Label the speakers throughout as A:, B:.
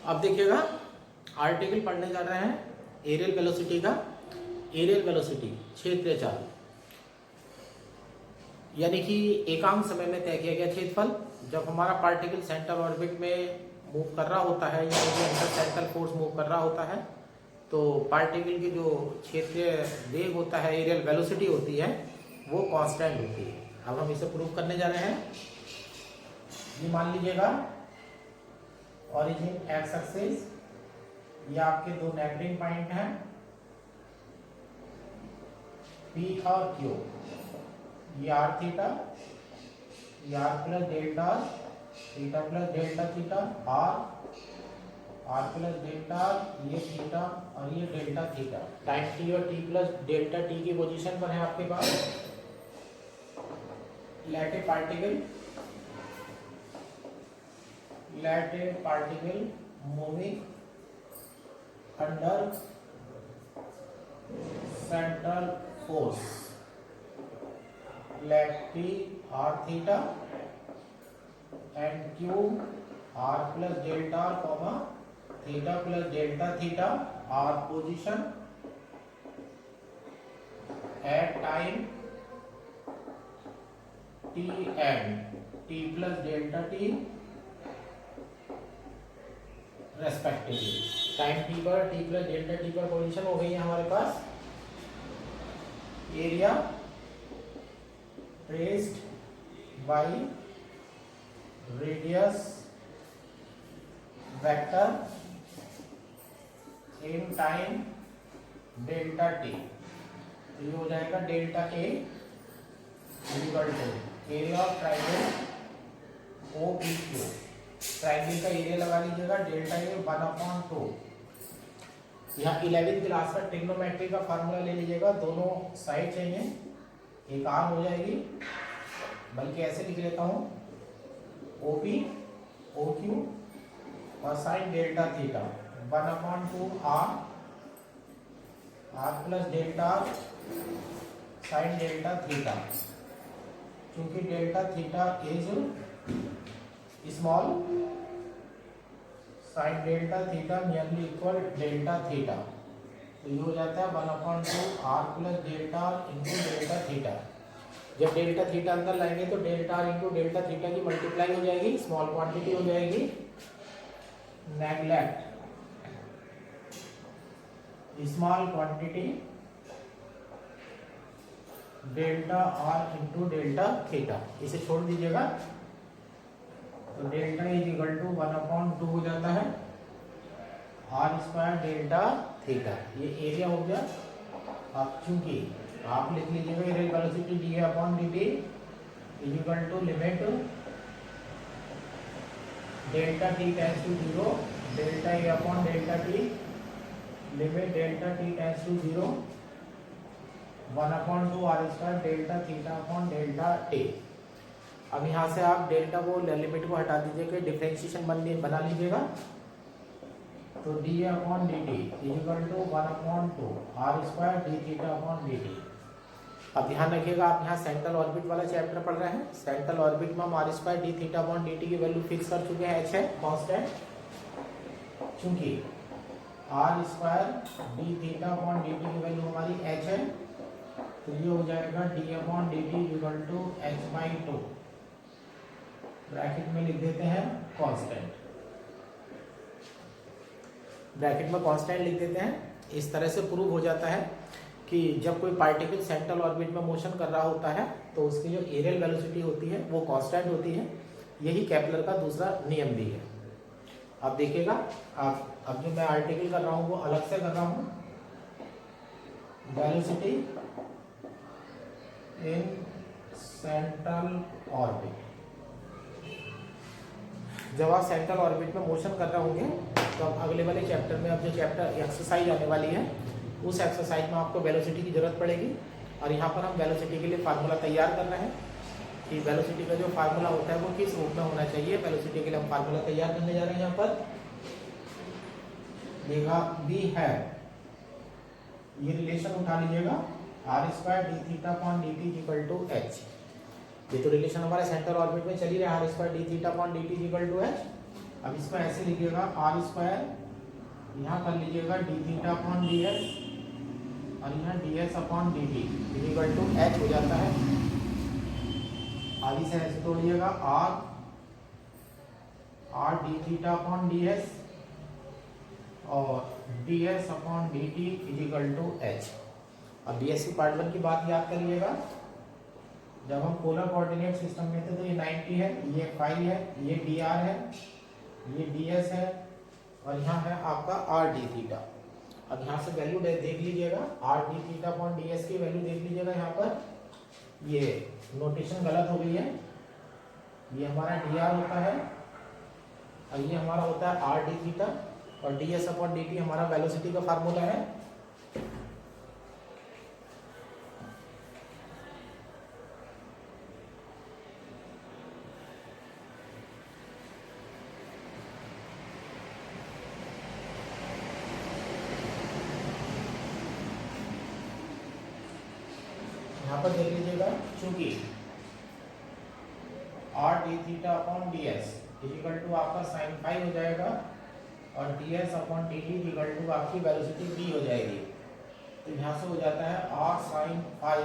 A: अब देखिएगा आर्टिकल पढ़ने जा रहे हैं एरियल वेलोसिटी का। एरियल वेलोसिटी क्षेत्रीय चाल यानी कि एकांक समय में तय किया गया क्षेत्रफल। जब हमारा पार्टिकल सेंट्रल ऑर्बिट में मूव कर रहा होता है या इंटर सेंट्रल फोर्स मूव कर रहा होता है तो पार्टिकल की जो क्षेत्रीय वेग होता है, एरियल वेलोसिटी होती है, वो कांस्टेंट होती है। अब हम इसे प्रूव करने जा रहे हैं। ये मान लीजिएगा ओरिजिन एक्स एक्सिस, ये आपके दो नेबरिंग पॉइंट हैं P और Q। ये आर थीटा, ये r plus delta theta plus delta theta, r plus delta, ये थीटा और ये डेल्टा थीटा। टाइम टी और टी प्लस डेल्टा टी की पोजीशन पर है आपके पास। Let a particle moving under central force, let P r theta and Q r plus delta comma theta plus delta theta are position at time t and t plus delta t respectively। Time t पर t plus delta t पर position हो गई है हमारे पास। Area traced by radius vector in time delta t। ये हो जाएगा delta a equal to area of triangle OPQ। Triangle का एरिया लगा लीजिएगा डेल्टा a 1/2। यहाँ 11th क्लास का ट्रिग्नोमेट्री का फार्मूला ले लीजिएगा। दोनों साइड चाहिए, एक आर हो जाएगी, बल्कि ऐसे लिख लेता हूँ OP OQ और sine delta theta 1/2 R plus delta sine delta theta. क्योंकि delta theta is small, sine delta theta nearly equal delta theta, तो ये हो जाता है 1/2 R plus delta into delta theta. जब डेल्टा थीटा अंदर लाएंगे तो delta R into delta theta की मल्टीप्लाई हो जाएगी, स्मॉल क्वांटिटी हो जाएगी। Neglect small quantity delta R into delta theta, इसे छोड़ दीजिएगा। तो डेल्टा इज इक्वल टू 1/2 हो जाता है R स्क्वायर डेल्टा थीटा। ये एरिया हो गया। अब चूंकि आप लिख लीजिएगा areal velocity dA/dt is equal to limit delta t tends to 0 delta A/डेल्टा t limit delta t tends to 0 1/2 R square डेल्टा थीटा/डेल्टा t। अब यहाँ से आप डेल्टा को लिमिट को हटा दीजिएगा, डिफरेंशिएशन बना लीजिएगा। तो dA/dt is equal to 1/2 R square dθ/dt। अब ध्यान रखिएगा, आप यहाँ सेंट्रल ऑर्बिट वाला चैप्टर पढ़ रहे हैं। सेंट्रल ऑर्बिट में हम R स्क्वायर dθ/dt की वैल्यू फिक्स कर चुके हैं, h है कांस्टेंट। चूंकि R स्क्वायर dθ/dt की वैल्यू हमारी h है, तो ये हो जाएगा dA/dt equal to h/2। Bracket में लिख देते हैं कांस्टेंट, ब्रैकेट में कांस्टेंट लिख देते हैं। इस तरह से प्रूव हो जाता है कि जब कोई पार्टिकल सेंट्रल ऑर्बिट में मोशन कर रहा होता है तो उसकी जो एरियल वेलोसिटी होती है वो कांस्टेंट होती है। यही केपलर का दूसरा नियम भी है। अब देखिएगा, आप अब जो मैं आर्टिकल कर रहा हूँ वो अलग से कर रहा हूँ। वेलोसिटी इन सेंट्रल ऑर्बिट, जब आप सेंट्रल ऑर्बिट में मोशन कर रहे होंगे तो अब अगले वाले चैप्टर में, अब जो चैप्टर एक्सरसाइज आने वाली है उस एक्सरसाइज में आपको वेलोसिटी की जरूरत पड़ेगी। और यहाँ पर हम वेलोसिटी के लिए फार्मूला तैयार कर रहे हैं कि वेलोसिटी का जो फार्मूला होता है वो किस रूप में होना चाहिए। वेलोसिटी के लिए हम फार्मूला तैयार करने जा रहे हैं। यहाँ पर देखा भी है, ये रिलेशन उठा लीजिएगा r² dθ/dt equal to h। ये तो रिलेशन हमारे सेंट्रल ऑर्बिट में चली रहा है, r² dθ/dt equal to h। अब इसको ऐसे लिखिएगा आर स्क्वायर, यहाँ कर लीजिएगा d theta upon D s, और यहाँ d S upon D T equal to h हो जाता है। आगे से ऐसे तोड़िएगा r D theta upon D s और D S upon D T equal to H. अब बी एस सी पार्ट 1 की बात याद करिएगा, जब हम पोलर कोऑर्डिनेट सिस्टम में थे तो ये 90 है, ये फाई है, ये डी आर है, ये डी एस है, और यहाँ है आपका आर डी थीटा। अब यहाँ से वैल्यू देख लीजिएगा, R D theta upon D S की वैल्यू देख लीजिएगा। यहाँ पर ये नोटेशन गलत हो गई है, ये हमारा डी आर होता है और ये हमारा होता है आर डी थीटा, और D S upon D T हमारा वेलोसिटी का फार्मूला है। यहाँ पर देख लीजिएगा, चूंकि R D theta upon D S equal to आपका साइन फाई हो जाएगा, और D S upon D T equal to आपकी वेलोसिटी बी हो जाएगी। तो यहाँ से हो जाता है R sine phi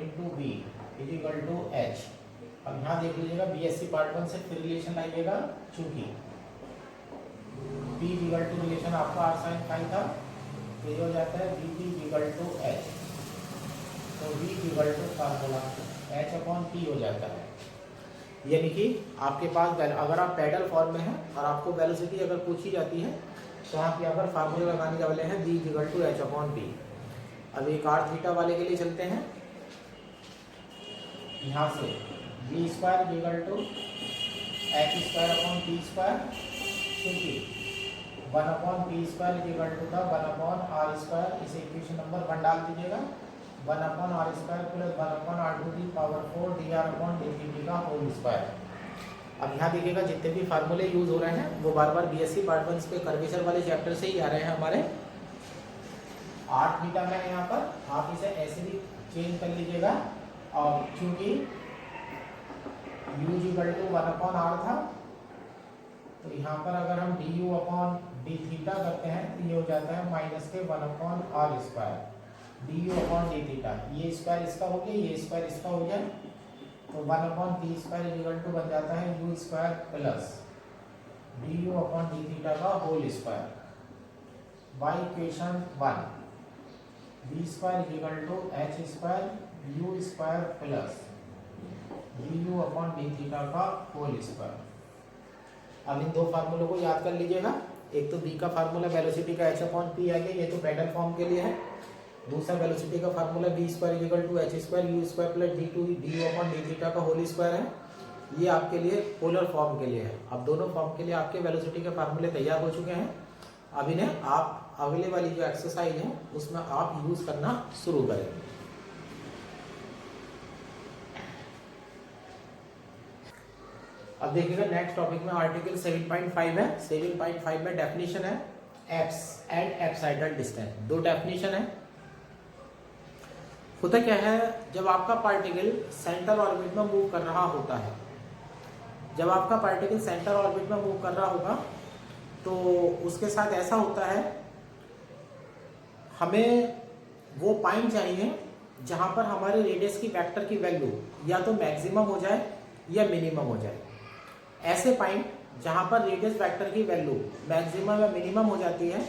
A: into B equal to H. अब यहाँ देख लीजिएगा, बी एस सी पार्ट 1 से फिर रिलेशन आइएगा, चूंकि बी इक्वल टू रिलेशन आपका आर साइन फाई था, ये हो जाता है B T equal to H. तो v equal to formula h upon p हो जाता है। यानी कि आपके पास अगर आप पैडल फॉर्म में हैं और आपको वेलोसिटी अगर पूछी जाती है तो आप यहाँ पर फार्मूला लगाने वाले हैं v equal to h upon p। अब एक आर थीटा वाले के लिए चलते हैं, यहाँ से v square equal to h square upon p square, क्योंकि 1 upon p square equal to था 1 अपॉन r स्क्वायर। इसे इक्वेशन नंबर 1 डाल दीजिएगा, 1 upon are square plus 1 upon are to the power 4 D R upon D T का whole square. अब यहाँ देखिएगा, जितने भी फार्मूले यूज हो रहे हैं वो बार बार बीएससी पार्ट 1 के कर्वेचर वाले चैप्टर से ही आ रहे हैं हमारे। आर थीटा में यहाँ पर आप इसे ऐसे भी चेंज कर लीजिएगा, और क्योंकि U equal to 1 upon R था, तो यहाँ पर अगर हम D you upon D theta करते हैं तो ये हो जाता है माइनस के 1 upon are square D you upon D theta. ये स्क्वायर इसका हो गया, ये स्क्वायर इसका हो गया, तो 1 upon p square equal to बन जाता है you square plus d you upon D theta का whole square by equation 1 v square equal to H square you square plus d you upon D theta का whole square. अब इन दो फार्मूलों को याद कर लीजिएगा। एक तो बी का फार्मूला वेलोसिटी का एच अपॉन पी आ गया, ये तो पैडल फॉर्म के लिए है। दूसरा वेलोसिटी का formula B square equal to H square you square plus D to D you upon D theta का होल स्क्वायर है। ये आपके लिए पोलर फॉर्म के लिए है। अब दोनों फॉर्म के लिए आपके वेलोसिटी के फार्मूले तैयार हो चुके हैं। अब इन्हें आप अगले वाली जो एक्सरसाइज है उसमें आप यूज करना शुरू करेंगे। अब देखिएगा, नेक्स्ट टॉपिक में आर्टिकल 7.5 है। 7.5 में डेफिनेशन है एप्स एंड एप्साइडल डिस्टेंस। दो डेफिनेशन है। होता क्या है, जब आपका पार्टिकल सेंट्रल ऑर्बिट में मूव कर रहा होता है, जब आपका पार्टिकल सेंट्रल ऑर्बिट में मूव कर रहा होगा तो उसके साथ ऐसा होता है, हमें वो पॉइंट चाहिए जहां पर हमारे रेडियस की वेक्टर की वैल्यू या तो मैक्सिमम हो जाए या मिनिमम हो जाए। ऐसे पॉइंट जहां पर रेडियस वेक्टर की वैल्यू मैक्सिमम या मिनिमम हो जाती है,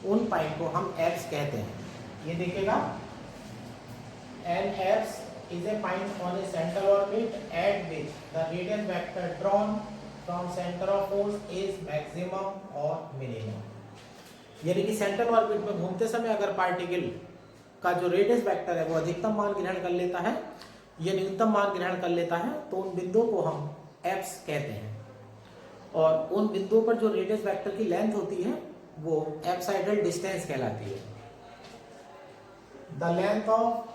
A: उन पॉइंट को हम एप्स कहते हैं। ये देखिएगा, an apse is a point on a central orbit at which the radius vector drawn from center of force is maximum or minimum। यानी कि सेंट्रल ऑर्बिट में घूमते समय अगर पार्टिकल का जो रेडियस वेक्टर है वो अधिकतम मान ग्रहण कर लेता है या न्यूनतम मान ग्रहण कर लेता है, तो उन बिंदुओं को हम एप्स कहते हैं। और उन बिंदुओं पर जो रेडियस वेक्टर की लेंथ होती है वो एप्साइडल डिस्टेंस कहलाती है। The length of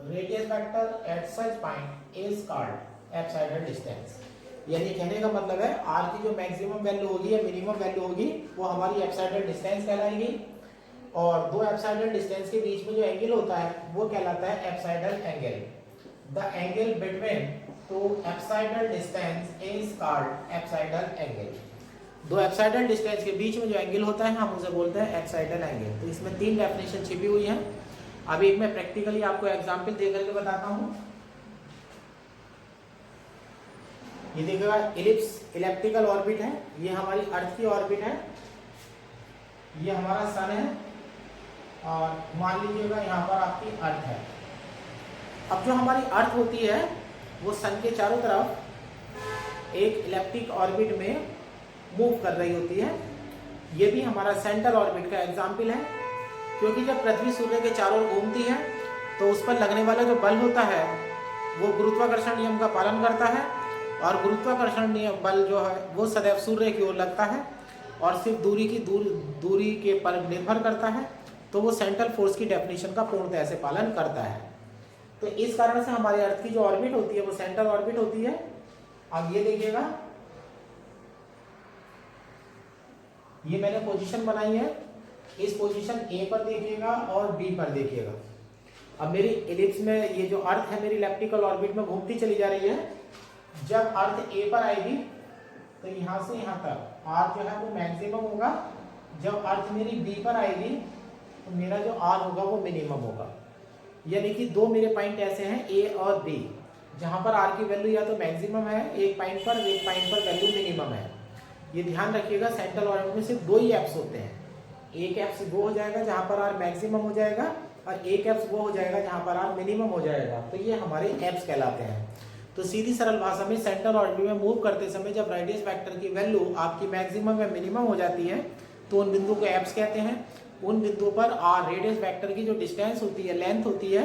A: radius vector at such point is called apsidal distance. यानी कहने का मतलब है, आर की जो मैक्सिमम वैल्यू होगी या मिनिमम वैल्यू होगी वो हमारी एप्साइडल डिस्टेंस कहलाएगी, और दो एप्साइडल डिस्टेंस के बीच में जो एंगल होता है वो कहलाता है apsidal angle. The angle between तो apsidal distance is called apsidal angle. दो एप्साइडल डिस्टेंस के बीच में जो एंगल होता है हम उसे बोलते हैं एप्साइडल एंगल। तो इसमें 3 डेफिनेशन छिपी हुई है। अभी मैं प्रैक्टिकली आपको एग्जांपल दे करके बताता हूँ। ये देखिएगा इलिप्स इलेप्टिकल ऑर्बिट है, ये हमारी अर्थ की ऑर्बिट है, ये हमारा सन है और मान लीजिएगा यहाँ पर आपकी अर्थ है। अब जो हमारी अर्थ होती है वो सन के चारों तरफ एक इलेप्टिक ऑर्बिट में मूव कर रही होती है। ये भी हमारा सेंट्रल ऑर्बिट का एग्जाम्पल है, क्योंकि जब पृथ्वी सूर्य के चारों ओर घूमती है तो उस पर लगने वाला जो बल होता है वो गुरुत्वाकर्षण नियम का पालन करता है, और गुरुत्वाकर्षण नियम बल जो है वो सदैव सूर्य की ओर लगता है और सिर्फ दूरी के पर निर्भर करता है। तो वो सेंट्रल फोर्स की डेफिनेशन का पूर्णतः से पालन करता है। तो इस कारण से हमारे अर्थ की जो ऑर्बिट होती है वो सेंट्रल ऑर्बिट होती है। अब ये देखिएगा, ये मैंने पोजीशन बनाई है, इस पोजीशन ए पर देखिएगा और बी पर देखिएगा। अब मेरी इलिप्स में ये जो अर्थ है मेरी इलेप्टिकल ऑर्बिट में घूमती चली जा रही है। जब अर्थ ए पर आएगी तो यहाँ से यहाँ तक आर जो है वो मैक्सिमम होगा। जब अर्थ मेरी बी पर आएगी तो मेरा जो आर होगा वो मिनिमम होगा। यानी कि दो मेरे पॉइंट ऐसे हैं ए और बी, जहाँ पर आर की वैल्यू या तो मैक्सिमम है एक पॉइंट पर वैल्यू मिनिमम है। ये ध्यान रखिएगा, सेंट्रल ऑर्बिट में सिर्फ 2 ही एप्स होते हैं। एक एप्स वो हो जाएगा जहाँ पर आर मैक्सिमम हो जाएगा और एक एप्स वो हो जाएगा जहाँ पर आर मिनिमम हो जाएगा। तो ये हमारे एप्स कहलाते हैं। तो सीधी सरल भाषा में सेंट्रल ऑर्बिट में मूव करते समय जब रेडियस वेक्टर की वैल्यू आपकी मैक्सिमम या मिनिमम हो जाती है तो उन बिंदु को एप्स कहते हैं। उन बिंदु पर आर रेडियस वेक्टर की जो डिस्टेंस होती है, लेंथ होती है,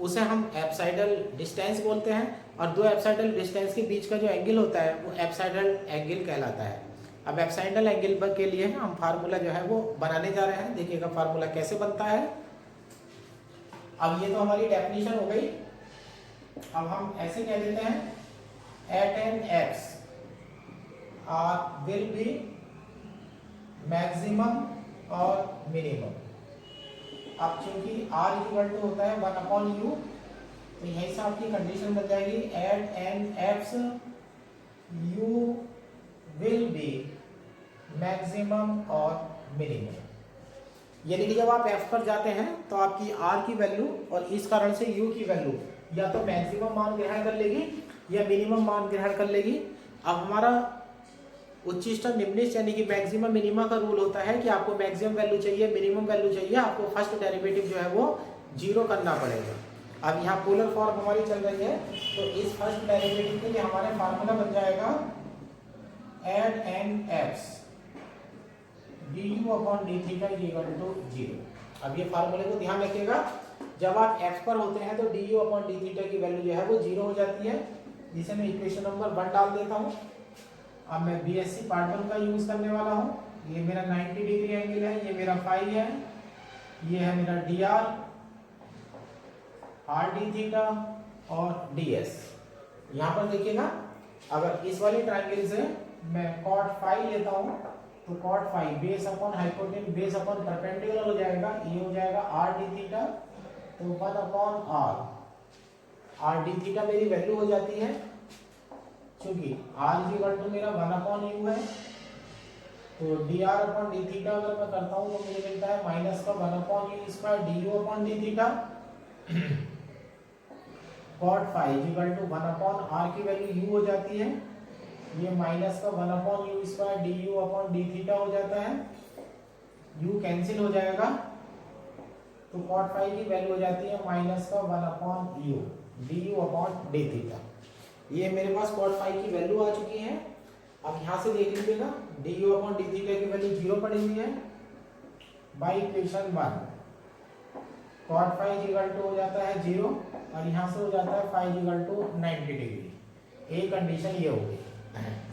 A: उसे हम एप्साइडल डिस्टेंस बोलते हैं। और दो एप्साइडल डिस्टेंस के बीच का जो एंगल होता है वो एप्साइडल एंगल कहलाता है। अब एप्साइडल एंगल के लिए हम फार्मूला जो है वो बनाने जा रहे हैं। देखिएगा फार्मूला कैसे बनता है। अब ये तो हमारी डेफिनेशन हो गई। अब हम ऐसे कह देते हैं at an x R will be maximum और मिनिमम। अब चूंकि r इक्वल टू होता है 1/u, तो यही से आपकी कंडीशन बन जाएगी at an apse u will be maximum और मिनिमम। यानी कि जब आप f पर जाते हैं तो आपकी r की वैल्यू और इस कारण से u की वैल्यू या तो मैक्सिमम मान ग्रहण कर लेगी या मिनिमम मान ग्रहण कर लेगी। अब हमारा उच्चिष्ट निम्निष्ट यानी कि मैक्सिमम मिनिमम का रूल होता है कि आपको मैक्सिमम वैल्यू चाहिए, मिनिमम वैल्यू चाहिए, आपको फर्स्ट डेरिवेटिव जो है वो 0 करना पड़ेगा। अब यहाँ पोलर फॉर्म हमारी चल रही है, तो इस फर्स्ट डेरिवेटिव के लिए हमारे फार्मूला बन जाएगा at an apse du upon D theta equal to 0। अब ये फार्मूले को ध्यान रखिएगा, जब आप x पर होते हैं तो du अपॉन डी थीटा की वैल्यू जो है वो 0 हो जाती है, जिसे मैं इक्वेशन नंबर 1 डाल देता हूँ। अब मैं BSc पार्ट 1 का यूज करने वाला हूँ। ये मेरा 90 डिग्री एंगल है, ये मेरा फाई है, ये है मेरा dr, r d थीटा और ds। यहाँ पर देखिएगा, अगर इस वाले ट्रायंगल से मैं cot फाई लेता हूँ तो cot phi base upon hypotenuse base upon perpendicular हो जाएगा, ये हो जाएगा r d थीटा, तो 1 अपॉन r d थीटा मेरी वैल्यू हो जाती है। क्योंकि r इक्वल टू मेरा 1 अपॉन u है, तो dr अपॉन डी थीटा अगर मैं करता हूँ तो मुझे मिलता है माइनस का 1 upon u square du upon D theta. cot phi equal to 1 upon r की वैल्यू u हो जाती है, ये माइनस का 1 upon u square du upon D theta हो जाता है, u कैंसिल हो जाएगा, तो cot फाई की वैल्यू हो जाती है माइनस का 1 upon u du upon D theta. ये मेरे पास cot फाई की वैल्यू आ चुकी है। अब यहाँ से देख लीजिएगा du अपॉन डी थीटा की वैल्यू 0 पड़ी हुई है। By equation 1 cot phi equal to हो जाता है 0 और यहाँ से हो जाता है फाई इक्वल टू 90 डिग्री। एक कंडीशन ये हो गई।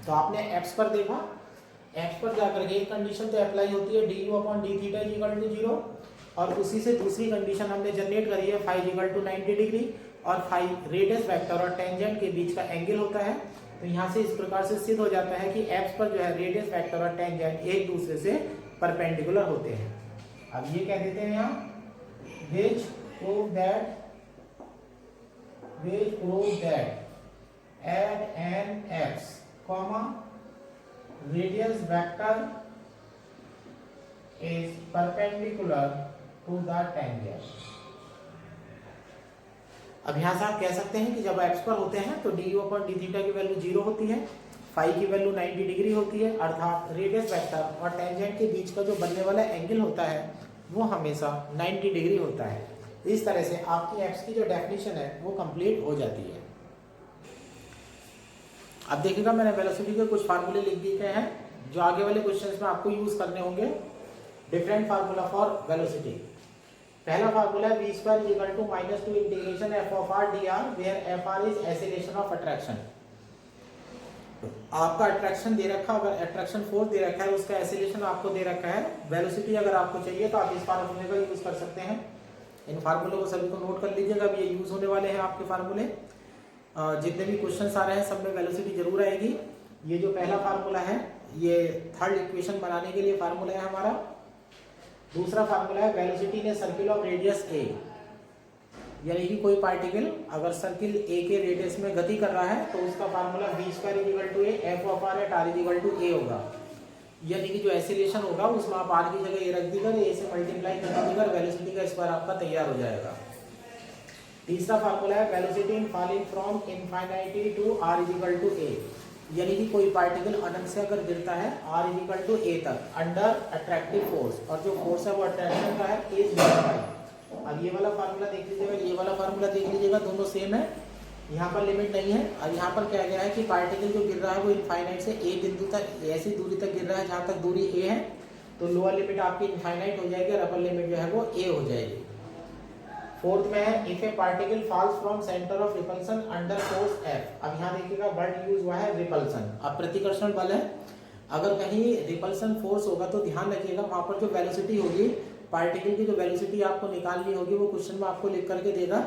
A: तो आपने x पर देखा, x पर जाकर के एक कंडीशन तो अप्लाई होती है du upon D theta equal to 0, और उसी से दूसरी कंडीशन हमने जनरेट करी है फाई इक्वल टू 90 डिग्री, और फाई रेडियस वेक्टर और टेंजेंट के बीच का एंगल होता है। तो यहाँ से इस प्रकार से सिद्ध हो जाता है कि x पर जो है रेडियस वेक्टर और टेंजेंट एक दूसरे से परपेंडिकुलर होते हैं। अब ये कह देते हैं यहाँ which prove that add an x, comma, radius vector is perpendicular to the tangent. अब यहाँ से आप कह सकते हैं कि जब x पर होते हैं तो du अपॉन डी थीटा की वैल्यू 0 होती है, फाई की वैल्यू 90 डिग्री होती है, अर्थात रेडियस वेक्टर और टेंजेंट के बीच का जो बनने वाला एंगल होता है वो हमेशा 90 डिग्री होता है। इस तरह से आपकी x की जो डेफिनेशन है वो कंप्लीट हो जाती है। अब देखिएगा मैंने वेलोसिटी के कुछ फार्मूले लिख दिए हैं जो आगे वाले क्वेश्चंस में आपको यूज करने होंगे। Different formula for velocity. पहला फार्मूला है v square is equal to -2 integration f of r dr where fr is acceleration of attraction. आपका अट्रैक्शन दे रखा, अगर अट्रैक्शन फोर्स दे रखा है उसका एक्सीलरेशन आपको दे रखा है। वेलोसिटी अगर आपको चाहिए तो आप इस फार्मूले का यूज कर सकते हैं। इन फार्मूले को सभी को नोट कर लीजिएगा, अब ये यूज होने वाले हैं आपके फार्मूले। जितने भी क्वेश्चंस आ रहे हैं सब में वेलोसिटी जरूर आएगी। ये जो पहला फार्मूला है ये थर्ड इक्वेशन बनाने के लिए फार्मूला है हमारा। दूसरा फार्मूला है velocity in circle of radius a, यानी कि कोई पार्टिकल अगर सर्किल a के रेडियस में गति कर रहा है तो उसका formula v square is equal to a f of r at r is equal to a होगा। यानी कि जो एक्सीलरेशन होगा उसमें आप r की जगह a रख दीजिएगा, a से मल्टीप्लाई कर दीजिएगा, वेलोसिटी का स्क्वायर आपका तैयार हो जाएगा। तीसरा फार्मूला है velocity in falling from infinity to r is equal to a, यानी कि कोई पार्टिकल अनंत से अगर गिरता है r is equal to a तक अंडर अट्रैक्टिव फोर्स, और जो फोर्स है वो अट्रैक्शन का है a डिवाइडेड बाय। अब ये वाला फार्मूला देख लीजिएगा, ये वाला फार्मूला देख लीजिएगा, दोनों सेम है। यहाँ पर लिमिट नहीं है। और यहाँ पर क्या गया है कि पार्टिकल जो गिर रहा है वो इनफाइनाइट से a बिंदु तक ऐसी दूरी तक गिर रहा है जहाँ तक दूरी a है, तो लोअर लिमिट आपकी इनफाइनाइट हो जाएगी और अपर लिमिट जो है वो a हो जाएगी। फोर्थ में है if A particle falls from centre of repulsion under force F। अब यहाँ देखिएगा वर्ड यूज हुआ है रिपल्सन। अब प्रतिकर्षण बल है, अगर कहीं रिपल्सन फोर्स होगा तो ध्यान रखिएगा वहां पर जो वेलोसिटी होगी, पार्टिकल की जो वेलोसिटी आपको निकालनी होगी वो क्वेश्चन में आपको लिख करके देगा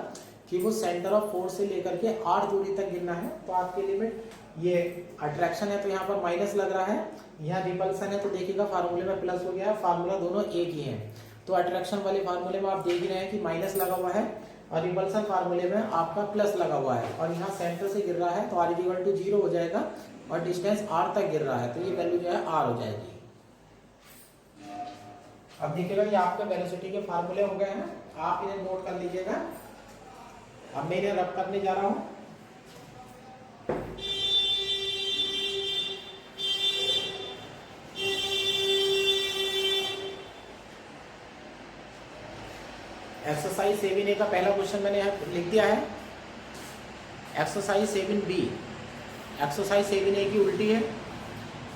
A: कि वो सेंटर ऑफ फोर्स से लेकर के r दूरी तक गिरना है। तो आपकी लिमिट ये अट्रैक्शन है तो यहाँ पर माइनस लग रहा है, यहाँ रिपल्सन है तो देखिएगा फार्मूले में प्लस हो गया है, फार्मूला दोनों एक ही है। तो अट्रैक्शन वाले फार्मूले में आप देख ही रहे हैं कि माइनस लगा हुआ है और रिपल्सन फार्मूले में आपका प्लस लगा हुआ है, और यहाँ सेंटर से गिर रहा है तो r इक्वल टू 0 हो जाएगा और डिस्टेंस r तक गिर रहा है तो ये वैल्यू जो है r हो जाएगी। अब देखिएगा ये आपके वेलोसिटी के फार्मूले हो गए हैं, आप इन्हें नोट कर लीजिएगा। अब मैं इन्हें रब करने जा रहा हूँ। एक्सरसाइज 7A का पहला क्वेश्चन मैंने यहाँ लिख दिया है। एक्सरसाइज 7B, एक्सरसाइज 7A की उल्टी है।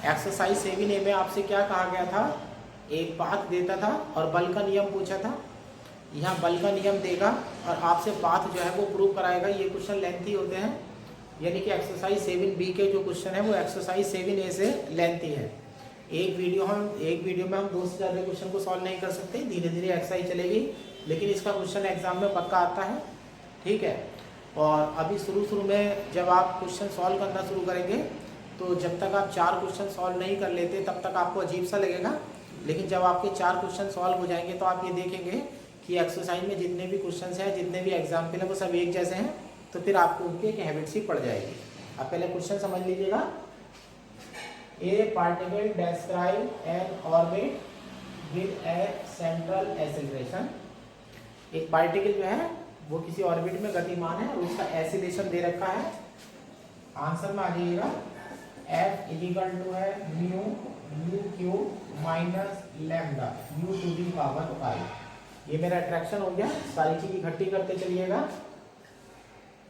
A: एक्सरसाइज 7A में आपसे क्या कहा गया था, एक पाथ देता था और बल का नियम पूछा था। यहाँ बल का नियम देगा और आपसे पाथ जो है वो प्रूव कराएगा। ये क्वेश्चन लेंथी होते हैं, यानी कि एक्सरसाइज 7B के जो क्वेश्चन है वो एक्सरसाइज 7A से लेंथी है। एक वीडियो में हम 2 से ज़्यादा क्वेश्चन को सॉल्व नहीं कर सकते, धीरे धीरे एक्सरसाइज चलेगी, लेकिन इसका क्वेश्चन एग्जाम में पक्का आता है, ठीक है। और अभी शुरू में जब आप क्वेश्चन सॉल्व करना शुरू करेंगे तो जब तक आप 4 क्वेश्चन सॉल्व नहीं कर लेते तब तक आपको अजीब सा लगेगा, लेकिन जब आपके 4 क्वेश्चन सॉल्व हो जाएंगे तो आप ये देखेंगे कि एक्सरसाइज में जितने भी क्वेश्चन हैं, जितने भी एग्जाम्पल हैं वो सब एक जैसे हैं, तो फिर आपको उनकी एक हैबिट सी पड़ जाएगी। आप पहले क्वेश्चन समझ लीजिएगा। ए particle describe N orbit with A central acceleration. एक पार्टिकल जो है वो किसी ऑर्बिट में गतिमान है और उसका एक्सीलरेशन दे रखा है। आंसर में आ जाइएगा F इक्वल टू है mu Q minus lambda u to the power 5। ये मेरा अट्रैक्शन हो गया, सारी चीज इकट्ठी करते चलिएगा।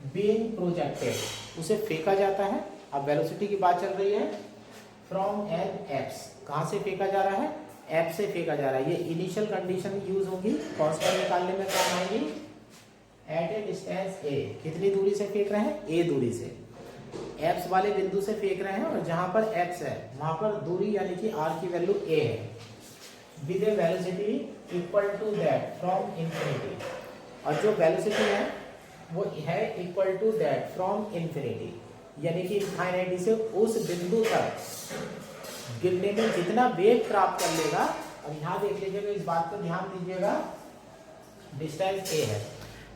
A: बीइंग प्रोजेक्टेड, उसे फेंका जाता है। अब वेलोसिटी की बात चल रही है। फ्रॉम एन एक्स, कहाँ से फेंका जा रहा है, एफ से फेंका जा रहा है। ये इनिशियल कंडीशन यूज होगी, कांस्टेंट निकालने में काम आएगी। एट ए डिस्टेंस ए, कितनी दूरी से फेंक रहे हैं, ए दूरी से, एक्स वाले बिंदु से फेंक रहे हैं और जहां पर एक्स है वहां पर दूरी यानी कि आर की वैल्यू ए है। With a velocity equal to that from infinity, और जो वेलोसिटी है वो है equal to that from infinity, यानी कि इनफाइनिटी से उस बिंदु तक गिरने में जितना वेग प्राप्त कर लेगा। अब यहाँ देख लीजिएगा, इस बात पर ध्यान दीजिएगा, डिस्टेंस ए है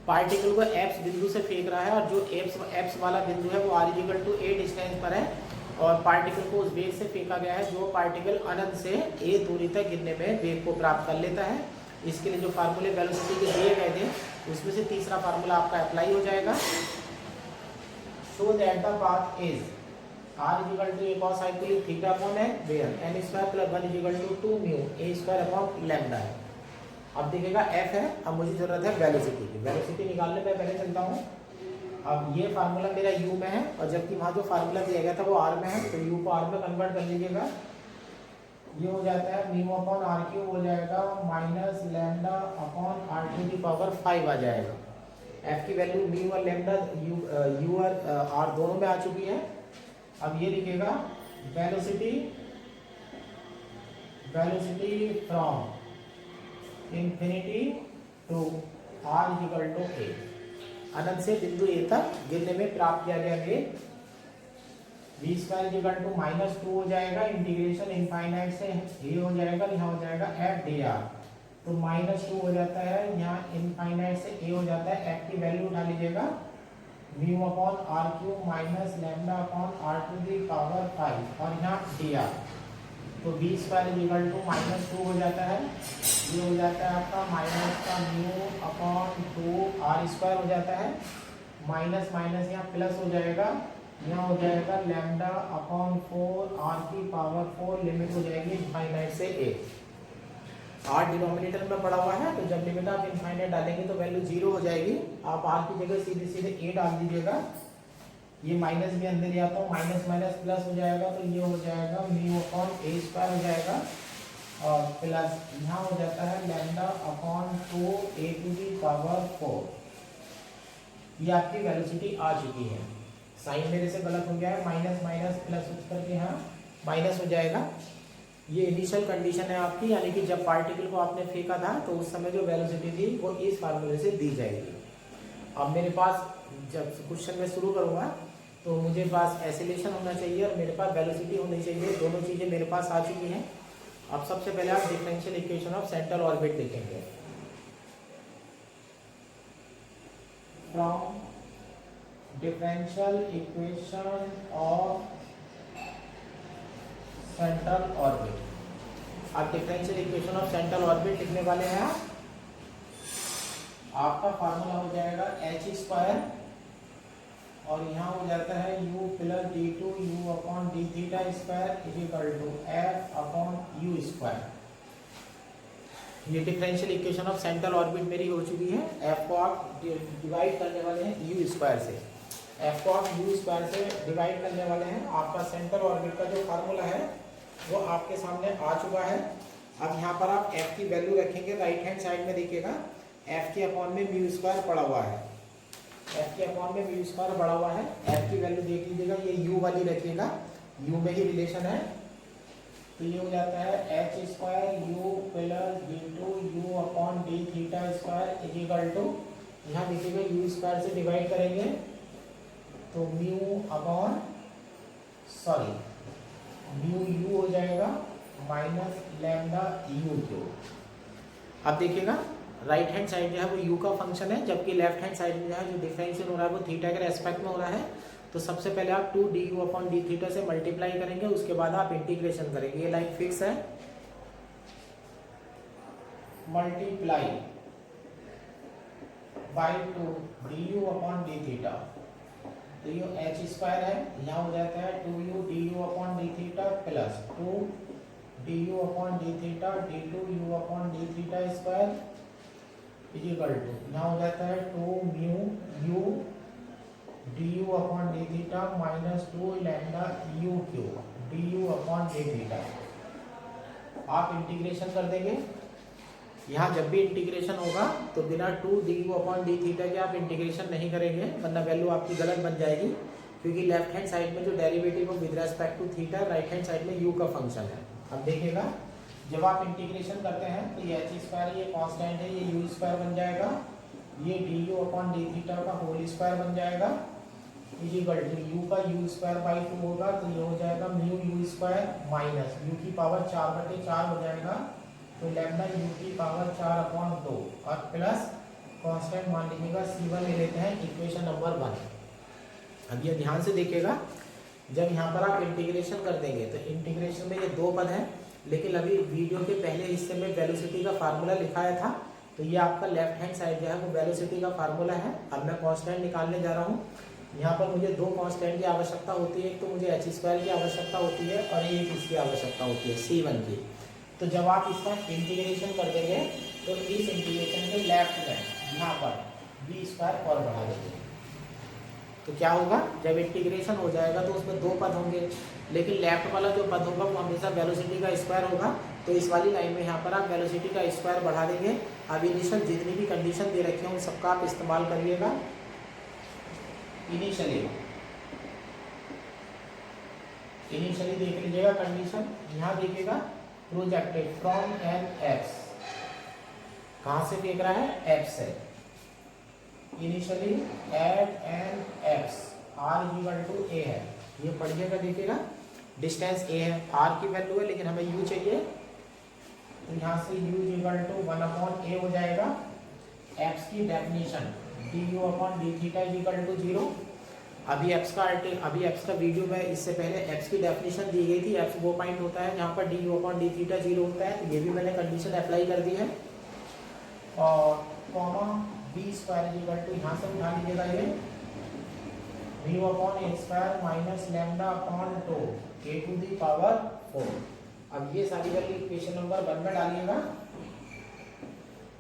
A: पार्टिकल को एप्स बिंदु से फेंक रहा है और जो एप्स वाला बिंदु है वो r=a डिस्टेंस पर है और पार्टिकल को उस वेग से फेंका गया है जो पार्टिकल अनंत से a दूरी तक गिरने में वेग को प्राप्त कर लेता है। इसके लिए जो फार्मूले वेलोसिटी के दिए गए थे उसमें से तीसरा फार्मूला आपका अप्लाई हो जाएगा। Show that the path is r=a cos cyclic theta upon n where n² + 1 = 2 mu a² upon lambda है। अब देखिएगा f है, अब मुझे जरूरत है वेलोसिटी की। वेलोसिटी निकालने में पहले चलता हूँ। अब ये फार्मूला मेरा u में है और जबकि वहाँ जो फार्मूला दिया गया था वो r में है, तो u को r में कन्वर्ट कर लीजिएगा। ये हो जाता है म्यू अपॉन r क्यूब हो जाएगा माइनस लैम्डा अपॉन r⁵ आ जाएगा। f की वैल्यू म्यू और लैम्डा u और r दोनों में आ चुकी है। अब ये लिखेगा velocity from infinity to r=a, अनंत से बिंदु a तक गिरने में प्राप्त किया गया वेग v² -2 हो जाएगा। इंटीग्रेशन इनफाइनाइट से a हो जाएगा, यहाँ हो जाएगा f dr, तो -2 हो जाता है, यहाँ इनफाइनाइट से a हो जाता है। f की वैल्यू उठा लीजिएगा mu upon r³ minus lambda upon r⁵ और यहाँ dr, तो v² -2 हो जाता है। ये हो जाता है आपका माइनस का म्यू अपॉन 2r² हो जाता है, माइनस माइनस यहाँ प्लस हो जाएगा, यहाँ हो जाएगा लैम्डा अपॉन 4r⁴ लिमिट हो जाएगी इनफाइनाइट से a। r डिनोमिनेटर में पड़ा हुआ है, तो जब लिमिट आप इनफाइनाइट डालेंगे तो वैल्यू 0 हो जाएगी। आप r की जगह सीधे सीधे a डाल दीजिएगा। ये माइनस भी अंदर आता हूँ, माइनस माइनस प्लस हो जाएगा, तो ये हो जाएगा म्यू अपॉन a² हो जाएगा और प्लस यहाँ हो जाता है लैम्डा अपॉन 2a⁴। ये आपकी वेलोसिटी आ चुकी है। साइन मेरे से गलत हो गया है, माइनस माइनस प्लस उठ करके यहाँ माइनस हो जाएगा। ये इनिशियल कंडीशन है आपकी, यानी कि जब पार्टिकल को आपने फेंका था तो उस समय जो वेलोसिटी थी वो इस फार्मूले से दी जाएगी। अब मेरे पास जब क्वेश्चन में शुरू करूँगा तो मुझे पास एसिलेशन होना चाहिए और मेरे पास वेलोसिटी होनी चाहिए, दोनों चीज़ें मेरे पास आ चुकी हैं। अब सबसे पहले आप differential equation of central orbit लिखेंगे। From differential equation of central orbit, आप differential equation of central orbit लिखने वाले हैं। आपका फार्मूला हो जाएगा h² और यहाँ हो जाता है u + d2 u upon d⁵² f upon u²। ये differential equation of central orbit मेरी हो चुकी है। f को आप डिवाइड करने वाले हैं u² से, f को आप u² से डिवाइड करने वाले हैं। आपका सेंट्रल ऑर्बिट का जो फार्मूला है वो आपके सामने आ चुका है। अब यहाँ पर आप f की वैल्यू रखेंगे, राइट हैंड साइड में देखिएगा f के अपॉन में μ² पड़ा हुआ है, f के अपॉन में μ² पड़ा हुआ है। f की वैल्यू देख लीजिएगा, ये u वाली रखिएगा, u में ही रिलेशन है, तो ये हो जाता है h² u + d2 u upon d⁵² यहाँ देखिएगा u² से डिवाइड करेंगे तो म्यू u हो जाएगा माइनस लैम्डा u²। अब देखिएगा राइट हैंड साइड जो है वो u का फंक्शन है, जबकि लेफ्ट हैंड साइड में जो है जो डिफरेंशियल हो रहा है वो थीटा के रेस्पेक्ट में हो रहा है। तो सबसे पहले आप 2 du अपॉन d⁵ से मल्टीप्लाई करेंगे, उसके बाद आप इंटीग्रेशन करेंगे। ये लाइन फिक्स है, multiply by 2 du upon d⁵, तो ये h² है, यहाँ हो जाता है 2u du upon d⁵ plus 2 du upon d⁵ d2 u upon d⁵², यहाँ हो जाता है 2 mu u du upon d⁵ minus 2 lambda u³ du upon d⁵। आप इंटीग्रेशन कर देंगे। यहाँ जब भी इंटीग्रेशन होगा तो बिना 2 du अपॉन d⁵ के आप इंटीग्रेशन नहीं करेंगे, वरना वैल्यू आपकी गलत बन जाएगी, क्योंकि लेफ्ट हैंड साइड में जो derivative with respect to theta, right hand side में u का फंक्शन है। अब देखिएगा जब आप इंटीग्रेशन करते हैं तो ये h² ये कांस्टेंट है, ये u² बन जाएगा, ये du अपॉन d⁵ का होल स्क्वायर बन जाएगा, u का u²/2 होगा, तो ये हो जाएगा म्यू u² माइनस u की पावर 4/4 हो जाएगा, तो लैम्डा u की पावर 4/2 और प्लस कांस्टेंट मान लीजिएगा C1 ले लेते हैं इक्वेशन नंबर 1। अब ये ध्यान से देखिएगा, जब यहाँ पर आप इंटीग्रेशन कर देंगे तो इंटीग्रेशन में ये दो पद हैं, लेकिन अभी वीडियो के पहले हिस्से में वेलोसिटी का फार्मूला लिखाया था, तो ये आपका लेफ्ट हैंड साइड जो है वो वेलोसिटी का फार्मूला है। अब मैं कांस्टेंट निकालने जा रहा हूँ। यहाँ पर मुझे दो कांस्टेंट की आवश्यकता होती है, एक तो मुझे h² की आवश्यकता होती है और एक इसकी आवश्यकता होती है C1 की। तो जब आप इसका इंटीग्रेशन कर देंगे तो इस इंटीग्रेशन के लेफ्ट में यहाँ पर v² और बढ़ा देंगे, तो क्या होगा, जब इंटीग्रेशन हो जाएगा तो उसमें दो पद होंगे, लेकिन लेफ्ट वाला जो पद होगा वो हमेशा वेलोसिटी का स्क्वायर होगा। तो इस वाली लाइन में यहाँ पर आप वेलोसिटी का स्क्वायर बढ़ा देंगे। अब इनिशियल जितनी भी कंडीशन दे रखी है उन सबका आप इस्तेमाल करिएगा। इनिशियली देख लीजिएगा कंडीशन, यहाँ देखिएगा प्रोजेक्टेड फ्रॉम एन एक्स, कहाँ से फेंक रहा है, एक्स से। Initially at an x r equal to a है, ये पढ़िएगा, देखिएगा डिस्टेंस ए है, आर की वैल्यू है लेकिन हमें यू चाहिए, तो यहाँ से u इक्वल टू 1/a हो जाएगा। एक्स की डेफिनेशन du/d इक्वल टू 0। अभी एक्स का वीडियो में इससे पहले एक्स की डेफिनेशन दी गई थी, एक्स वो पॉइंट होता है जहाँ पर du/d 0 होता है, तो ये भी मैंने कंडीशन अप्लाई कर दी है। और कॉमा b² इक्वल टू, यहाँ से उठा लीजिएगा ये v/a² minus λ/2 a to the power 4। अब ये सारी वैल्यू इक्वेशन नंबर 1 में डालिएगा।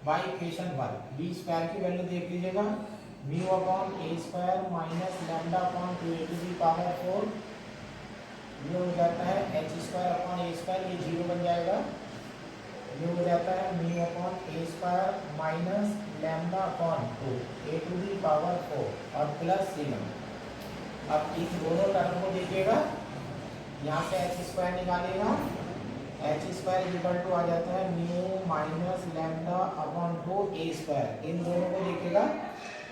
A: बाय इक्वेशन 1 b² की वैल्यू देख लीजिएगा, v/a² minus λ/2 a to the power 4, ये हो जाता है h²/a², ये 0 बन जाएगा। ये हो जाता है v/a² minus λ/2 a to the power 4 और प्लस c1। अब इन दोनों टर्म को देखिएगा, यहाँ से h² निकालेगा, h² इक्वल टू आ जाता है म्यू माइनस λ/2 a²। इन दोनों को देखिएगा।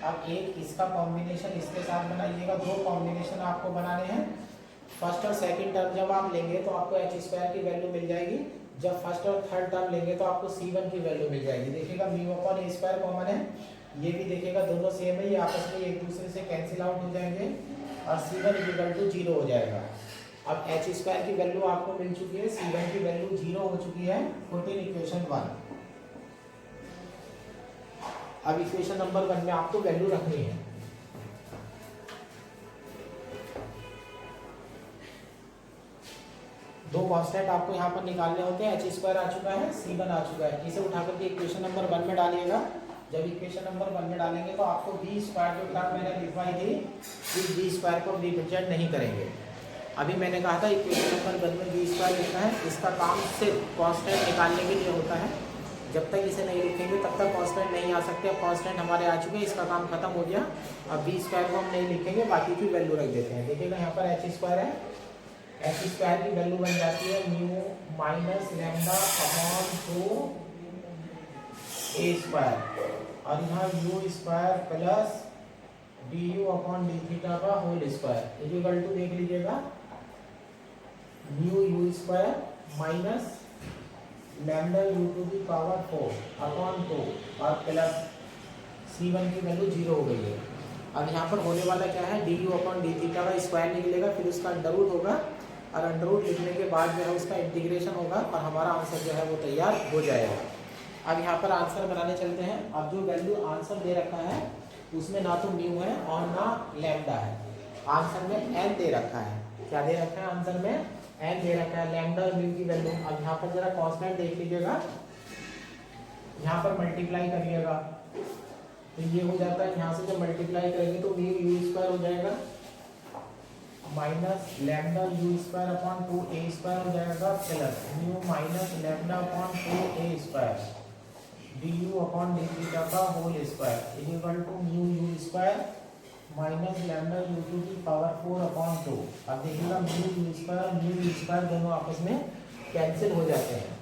A: अब एक इसका कॉम्बिनेशन इसके साथ बनाइएगा, दो कॉम्बिनेशन आपको बनाने हैं। फर्स्ट और सेकंड टर्म जब आप लेंगे तो आपको h² की वैल्यू मिल जाएगी, जब फर्स्ट और थर्ड टर्म लेंगे तो आपको c1 की वैल्यू मिल जाएगी। देखिएगा μ/a² कॉमन है, ये भी देखिएगा दोनों सेम है, ये आपस में एक दूसरे से कैंसिल आउट हो जाएंगे और c1 इक्वल टू 0 हो जाएगा। अब h² की वैल्यू आपको मिल चुकी है, c1 की वैल्यू 0 हो चुकी है। Put in equation 1। अब इक्वेशन नंबर 1 में आपको वैल्यू रखनी है। दो कांस्टेंट आपको यहाँ पर निकालने होते हैं, h² आ चुका है, c1 आ चुका है, इसे उठाकर के इक्वेशन नंबर 1 में डालिएगा। जब इक्वेशन नंबर 1 में डालेंगे तो आपको b² जो टर्म मैंने लिखवाई थी, इस b² को रिप्रेजेंट नहीं करेंगे। अभी मैंने कहा था इक्वेशन नंबर 1 में b² लिखना है, इसका काम सिर्फ कांस्टेंट निकालने के लिए होता है। जब तक इसे नहीं लिखेंगे तब तक कांस्टेंट नहीं आ सकते। अब कांस्टेंट हमारे आ चुके हैं, इसका काम खत्म हो गया। अब b² को हम नहीं लिखेंगे, बाकी की वैल्यू रख देते हैं। देखिएगा यहाँ पर h² है, h² की वैल्यू बन जाती है म्यू माइनस λ/2 a² और यहाँ u² प्लस du/d थीटा का होल स्क्वायर इक्वल टू, देख लीजिएगा mu u² minus λ/u to the power 4/2 और प्लस c1 की वैल्यू 0 हो गई है। अब यहाँ पर होने वाला क्या है, du/d थीटा का स्क्वायर निकलेगा, फिर उसका अंडर रूट होगा और अंडर रूट लिखने के बाद जो है उसका इंटीग्रेशन होगा और हमारा आंसर जो है वो तैयार हो जाएगा। अब यहाँ पर आंसर बनाने चलते हैं। अब जो वैल्यू आंसर दे रखा है उसमें ना तो म्यू है और ना लैम्डा है, आंसर में n दे रखा है। क्या दे रखा है, आंसर में n दे रखा है, लैम्डा और म्यू की वैल्यू। अब यहाँ पर जरा कांस्टेंट देख लीजिएगा, यहाँ पर मल्टीप्लाई करिएगा तो ये हो जाता है, यहाँ से जब मल्टीप्लाई करेंगे तो म्यू u² हो जाएगा माइनस λ/u² हो जाएगा plus mu minus λ/2 du/d theta का whole square equal to mu u² minus λ/u to the power 4/2। अब देखिएगा म्यू u² दोनों आपस में कैंसिल हो जाते हैं।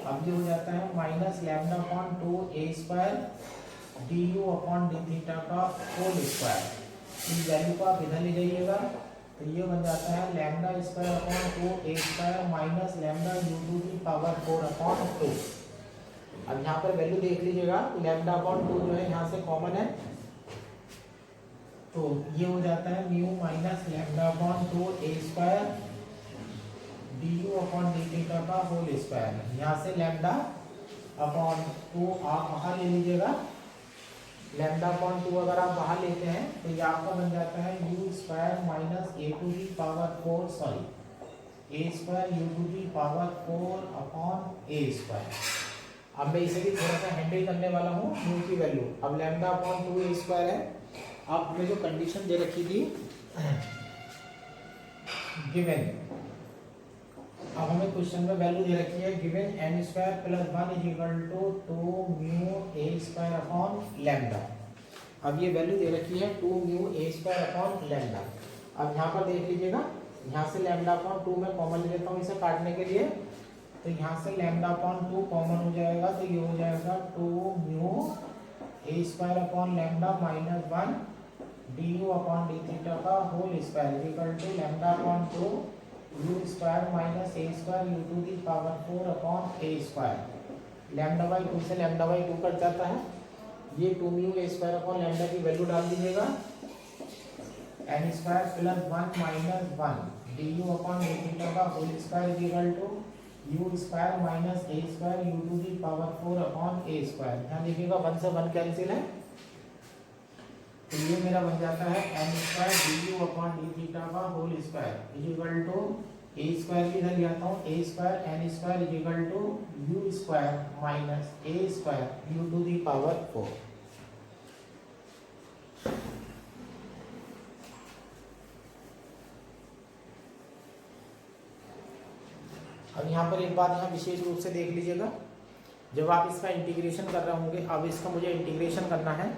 A: अब ये हो जाता है माइनस λ/2 du/d थीटा का होल स्क्वायर। इस वैल्यू को आप इधर ले जाइएगा तो ये बन जाता है λ² minus λ/u to the power 4/2। अब यहाँ पर वैल्यू देख लीजिएगा, लैम्डा अपॉन 2 जो है यहाँ से कॉमन है, तो ये हो जाता है mu minus lambda upon 2 A square D you upon D theta का होल स्क्वायर। यहाँ से लैम्डा अपॉन 2 आप बाहर ले लीजिएगा, लैम्डा अपॉन 2 अगर आप बाहर लेते हैं तो ये आपका बन जाता है you square minus A to the power 4 sorry A square you to the power 4 upon A square. अब मैं इसे भी थोड़ा सा हैंडल करने वाला हूँ यू की वैल्यू। अब लैम्डा अपॉन 2 ए स्क्वायर है, अब हमें जो कंडीशन दे रखी थी गिवन, अब हमें क्वेश्चन में वैल्यू दे रखी है given N square plus 1 is equal to 2 mu A square upon lambda. अब ये वैल्यू दे रखी है 2 म्यू ए स्क्वायर अपॉन लैम्डा। अब यहाँ पर देख लीजिएगा, यहाँ से लैम्डा अपॉन 2 में कॉमन ले लेता हूँ इसे काटने के लिए, तो यहाँ से लैम्डा अपॉन 2 कॉमन हो जाएगा, तो ये हो जाएगा 2 mu A square upon lambda minus 1 d you upon D theta का whole square equal to lambda upon 2 u square minus a square you to the power 4 upon A square. Lambda by 2 से lambda by 2 cut जाता है, ये 2 mu ए square upon lambda की value डाल दीजिएगा, n square plus 1 minus 1 d you upon D theta का whole square equal to u square minus a square you to the power 4 upon A square. ध्यान देखिएगा 1 से 1 कैंसिल है, तो ये मेरा बन जाता है n square D you upon D theta का whole square is equal to a square भी इधर ले आता हूँ, a square n square is equal to u square minus a square you to the power 4। अब यहाँ पर एक बात यहाँ विशेष रूप से देख लीजिएगा, जब आप इसका इंटीग्रेशन कर रहे होंगे, अब इसका मुझे इंटीग्रेशन करना है,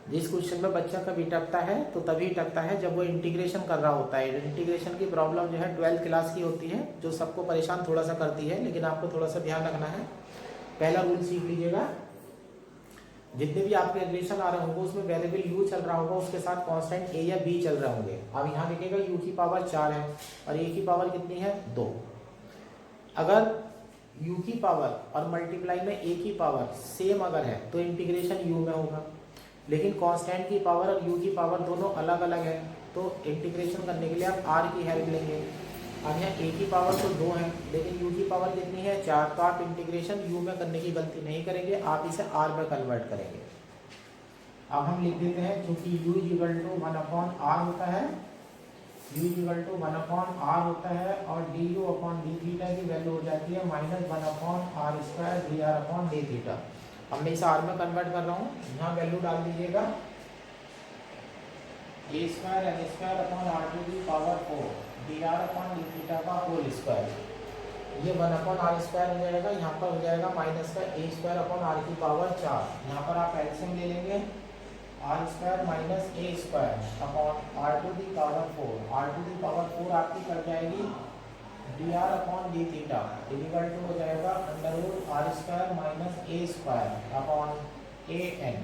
A: जिस क्वेश्चन में बच्चा कभी टकता है तो तभी टकता है जब वो इंटीग्रेशन कर रहा होता है। इंटीग्रेशन की प्रॉब्लम जो है 12th क्लास की होती है, जो सबको परेशान थोड़ा सा करती है, लेकिन आपको थोड़ा सा ध्यान रखना है। पहला रूल सीख लीजिएगा, जितने भी आपके रिलेशन आ रहे होंगे उसमें वेरिएबल यू चल रहा होगा, उसके साथ कांस्टेंट ए या बी चल रहे होंगे। अब यहाँ देखिएगा यू की पावर 4 है और ए की पावर कितनी है 2। अगर u की पावर और मल्टीप्लाई में a की पावर सेम अगर है तो इंटीग्रेशन u में होगा, लेकिन कांस्टेंट की पावर और u की पावर दोनों अलग अलग है, तो इंटीग्रेशन करने के लिए आप r की हेल्प लेंगे। अब यहाँ a की पावर तो 2 है, लेकिन u की पावर कितनी है 4, तो आप इंटीग्रेशन u में करने की गलती नहीं करेंगे, आप इसे r में कन्वर्ट करेंगे। अब हम लिख देते हैं, क्योंकि u equal to 1 upon r होता है, u equal to 1 upon r होता है, और D you upon D theta की वैल्यू हो जाती है minus 1 upon are square D are upon D theta. अब मैं इसे r में कन्वर्ट कर रहा हूँ, यहाँ वैल्यू डाल दीजिएगा a square n square upon are to the power 4 D R upon D theta का होल स्क्वायर। ये 1 अपॉन आर स्क्वायर हो जाएगा, यहाँ पर हो जाएगा माइनस का ए स्क्वायर अपॉन आर की पावर 4। यहाँ पर आप एलसीएम ले लेंगे, r square minus a square upon are to the power 4, r to the power 4 आपकी कट जाएगी d are upon D theta equal to हो जाएगा under root r square minus a square upon a n.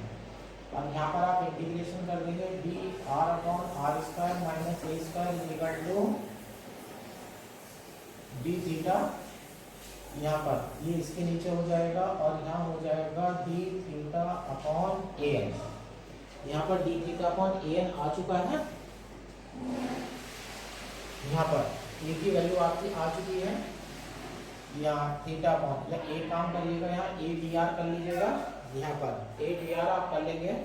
A: अब यहाँ पर आप integration कर देंगे d are upon are square minus a square equal to D theta, यहाँ पर ये इसके नीचे हो जाएगा और यहाँ हो जाएगा D theta upon a N. यहाँ पर D theta upon a N आ चुका है, यहाँ पर ए की वैल्यू आपकी आ चुकी है, यहाँ थीटा अपॉन या ए काम करिएगा, यहाँ ए डी आर कर लीजिएगा, यहाँ पर ए डी आर आप कर लेंगे।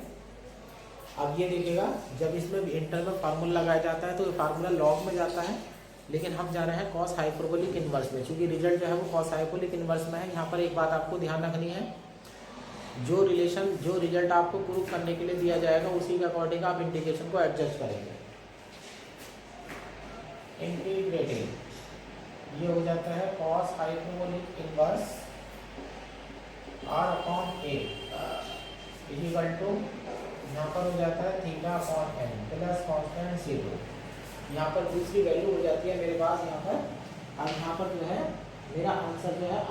A: अब ये देखिएगा, जब इसमें इंटर में फार्मूला लगाया जाता है तो ये फार्मूला लॉग में जाता है, लेकिन हम जा रहे हैं कॉस हाइपरबोलिक इनवर्स में, क्योंकि रिजल्ट जो है वो कॉस हाइपरबोलिक इनवर्स में है। यहाँ पर एक बात आपको ध्यान रखनी है, जो रिजल्ट आपको प्रूव करने के लिए दिया जाएगा उसी के अकॉर्डिंग आप इंटीग्रेशन को एडजस्ट करेंगे। इंटीग्रेटिंग ये हो जाता है cos hyperbolic inverse r upon a equal to, यहाँ पर हो जाता है theta upon n plus constant 0। यहाँ पर दूसरी वैल्यू हो जाती है मेरे पास यहाँ पर, और यहाँ पर जो है मेरा आंसर जो है आ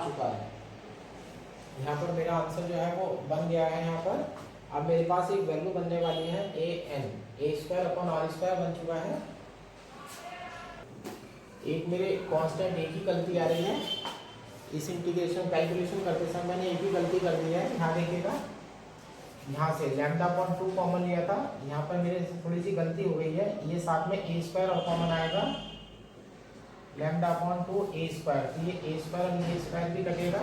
A: चुका है, यहाँ पर मेरा आंसर जो है वो बन गया है। यहाँ पर अब मेरे पास एक वैल्यू बनने वाली है a n, a square upon are square बन चुका है। एक मेरे कांस्टेंट ए की गलती आ रही है, इस इंटीग्रेशन कैलकुलेशन करते समय मैंने एक ही गलती कर दी है, यहाँ देखिएगा, यहाँ से लैम्डा अपॉन 2 कॉमन लिया था, यहाँ पर मेरे थोड़ी सी गलती हो गई है, ये साथ में ए स्क्वायर और कॉमन आएगा, लैम्डा अपॉन 2 ए स्क्वायर, तो ये ए स्क्वायर और ये स्क्वायर भी कटेगा,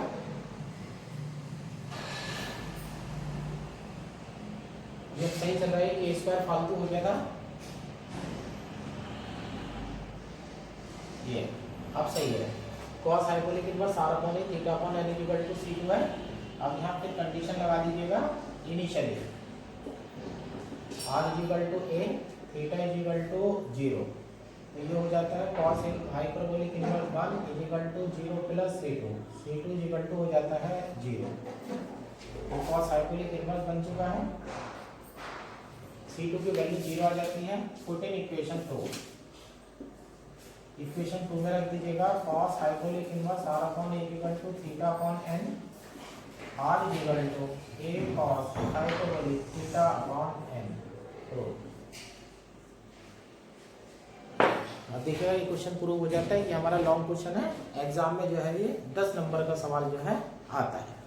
A: ये सही चल रहा है कि ए स्क्वायर फालतू हो गया था, ये अब सही है। cos hyperbolic inverse r upon a theta upon n equal to c2 है। अब यहाँ फिर कंडीशन लगा दीजिएगा initially, r equal to a theta equal to 0, तो ये हो जाता है cos hyperbolic inverse 1 equal to 0 plus c2 equal to हो जाता है 0। तो cos हाइपरबोलिक इनवर्स बन चुका है, c2 की वैल्यू 0 आ जाती है। पुट इन इक्वेशन 2, इक्वेशन 2 में रख दीजिएगा cos hyperbolic inverse r upon a equal to theta upon n, r equal to a cos hyperbolic theta upon n। तो अब देखिएगा ये क्वेश्चन प्रूव हो जाता है कि हमारा लॉन्ग क्वेश्चन है, एग्जाम में जो है ये 10 नंबर का सवाल जो है आता है।